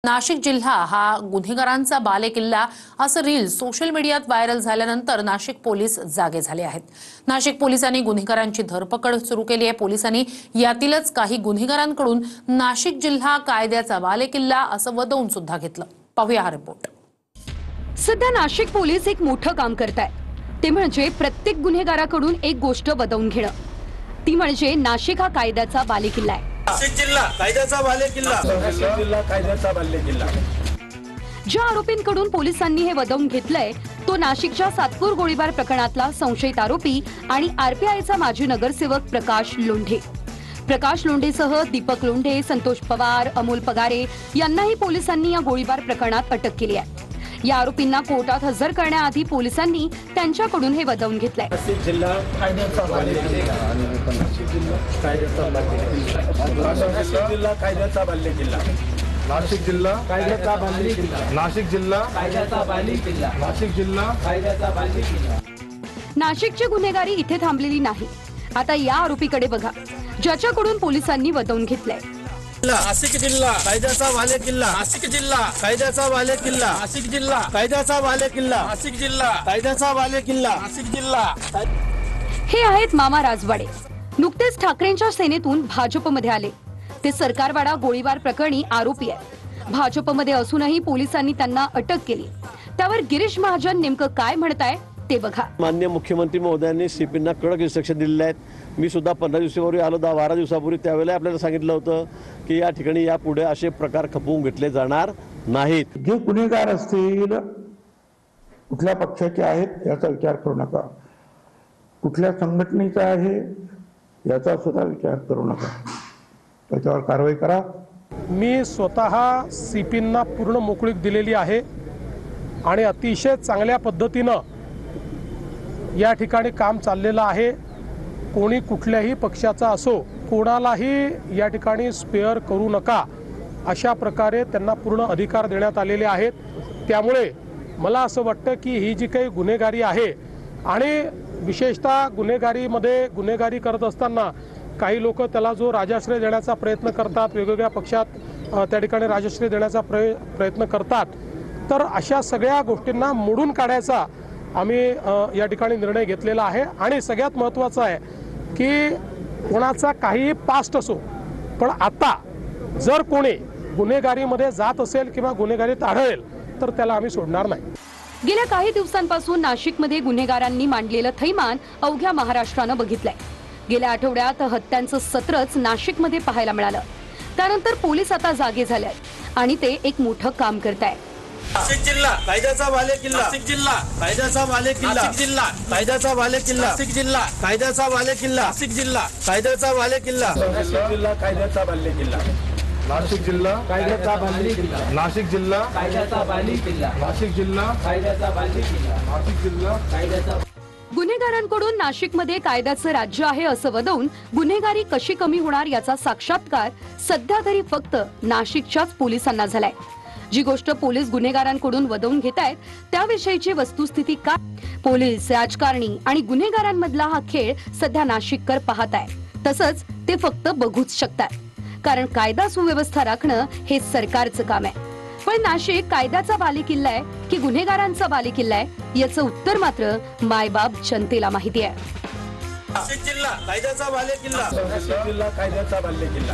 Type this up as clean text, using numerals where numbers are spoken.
नाशिक जिल्हा हा गुन्हेगारांचा बालेकिल्ला असं रील सोशल मीडियात व्हायरल झाल्यानंतर नाशिक पोलीस जागे झाले आहेत। नाशिक पोलिसांनी गुन्हेगारांची धरपकड सुरू केली आहे। पोलिसांनी यातीलच काही गुन्हेगारांकडून नाशिक जिल्हा कायद्याचा बालेकिल्ला असं वदवून सुद्धा घेतलं। पाहूया हा रिपोर्ट। सध्या नाशिक पोलीस एक मोठं काम करतायत, ते म्हणजे प्रत्येक गुन्हेगाराकडून एक गोष्ट वदवून घेणं। ती म्हणजे नाशिक हा कायद्याचा बालेकिल्ला आहे। नाशिक जिल्हा कायद्याचा बालेकिल्ला, नाशिक जिल्हा कायद्याचा बालेकिल्ला। ज्या आरोपींकडून पोलिसांनी हे वदवून घेतलंय तो नाशिकच्या सातपूर गोळीबार प्रकरणातला संशयित आरोपी आणि आरपीआयचा माजी नगरसेवक प्रकाश लोंढे। प्रकाश लोंढेसह दीपक लोंढे, संतोष पवार, अमोल पगारे यांनाही पोलिसांनी या गोळीबार प्रकरणात अटक केली आहे। या आरोपींना कोर्टात हजर करण्याआधी पोलिसांनी त्यांच्याकडून हे वदवून घेतलंय। नाशिक जिल्हा कायद्याचा बालेकिल्ला, नाशिक जिल्हा कायद्याचा बालेकिल्ला, नाशिक जिल्हा कायद्याचा बालेकिल्ला, नाशिक जिल्हा कायद्याचा बालेकिल्ला, नाशिक जिल्हा कायद्याचा बालेकिल्ला, नाशिक जिल्हा कायद्याचा बालेकिल्ला। नाशिकची गुन्हेगारी इथे थांबलेली नाही। आता या आरोपीकडे बघा, ज्याच्याकडून पोलिसांनी वदवून घेतलंय। नाशिक जिल्हा कायद्याचा बालेकिल्ला, नाशिक जिल्हा कायद्याचा बालेकिल्ला, नाशिक जिल्हा कायद्याचा बालेकिल्ला, नाशिक जिल्हा कायद्याचा बालेकिल्ला, नाशिक जिल्हा। हे आहेत मामा राजवाडे। नुकतेच ठाकरेंच्या सेनेतून भाजपमध्ये आले। ते सरकारवाडा गोळीबार प्रकरणी आरोपी आहेत। भाजपमध्ये असूनही पोलिसांनी त्यांना अटक केली। त्यावर गिरीश महाजन नेमकं काय म्हणताय ते बघा। माननीय मुख्यमंत्री महोदयांनी सीपींना कडक इन्स्ट्रक्शन दिलेले आहेत। मी सुद्धा 15 दिवसापूर्वी आलो, 12 दिवसापूर्वी त्यावेळेला आपल्याला सांगितलं होतं की या ठिकाणी यापुढे असे प्रकार खपवून घेतले जाणार नाहीत। जे गुन्हेगार असतील, कुठल्या पक्षाचे आहेत याचा विचार करू नका, कुठल्या संघटनेचा आहे याचा सुद्धा विचार करू नका, त्याच्यावर कारवाई करा। मी स्वतः सीपींना पूर्ण मोकळीक दिलेली आहे आणि अतिशय चांगल्या पद्धतीनं या ठिकाणी काम चाललेलं आहे। कोणी कुठल्याही पक्षाचा असो, कोणालाही या ठिकाणी स्पेअर करू नका अशा प्रकारे त्यांना पूर्ण अधिकार देण्यात आलेले आहेत। त्यामुळे मला असं वाटतं की ही जी काही गुन्हेगारी आहे आणि विशेषतः गुन्हेगारीमध्ये गुन्हेगारी करत असताना काही लोक त्याला जो राजाश्रय देण्याचा प्रयत्न करतात, वेगवेगळ्या पक्षात त्या ठिकाणी राजाश्रय देण्याचा प्रयत्न करतात, तर अशा सगळ्या गोष्टींना मोडून काढायचा आम्ही या ठिकाणी निर्णय घेतलेला आहे। आणि सगळ्यात महत्त्वाचं आहे की कोणाचा काही पास्ट असो, पण आता जर कोणी गुन्हेगारीमध्ये जात असेल किंवा गुन्हेगारीत आढळेल तर त्याला आम्ही सोडणार नाही। गेल्या काही दिवसांपासून नाशिकमध्ये गुन्हेगारांनी मांडलेलं थैमान अवघ्या महाराष्ट्रानं बघितलंय। गेल्या आठवड्यात हत्यांचं सत्रच नाशिकमध्ये पाहायला मिळालं। त्यानंतर पोलीस आता जागे झाले आहेत आणि ते एक मोठं काम करतायत। नाशिक जिल्हा कायद्याचा बालेकिल्ला, नाशिक जिल्हा कायद्याचा बालेकिल्ला, नाशिक जिल्हा कायद्याचा बालेकिल्ला, नाशिक जिल्हा कायद्याचा बालेकिल्ला, नाशिक जिल्हा कायद्याचा बालेकिल्ला, नाशिक जिल्हा कायद्याचा बालेकिल्ला, नाशिक जिल्हा कायद्याचा बालेकिल्ला, नाशिक जिल्हा कायद्याचा बालेकिल्ला, नाशिक जिल्हा कायद्याचा बालेकिल्ला, नाशिक जिल्हा कायद्याचा। गुन्हेगारांकडून नाशिकमध्ये कायद्याचं राज्य आहे असं वदवून गुन्हेगारी कशी कमी होणार याचा साक्षात्कार सध्या तरी फक्त नाशिकच्याच पोलिसांना झालाय। जी गोष्ट पोलीस गुन्हेगारांकडून वदवून घेतायत त्याविषयीची वस्तुस्थिती काय, पोलीस, राजकारणी आणि गुन्हेगारांमधला हा खेळ सध्या नाशिककर पाहतायत। तसंच ते फक्त बघूच शकतात, कारण कायदा सुव्यवस्था राखणं हे सरकारचं काम आहे। पण नाशिक कायद्याचा बालेकिल्ला आहे की गुन्हेगारांचा बालेकिल्ला आहे याचं उत्तर मात्र मायबाप जनतेला माहिती आहे। नाशिक जिल्हा कायद्याचा बालेकिल्ला, नाशिक जिल्हा कायद्याचा बालेकिल्ला।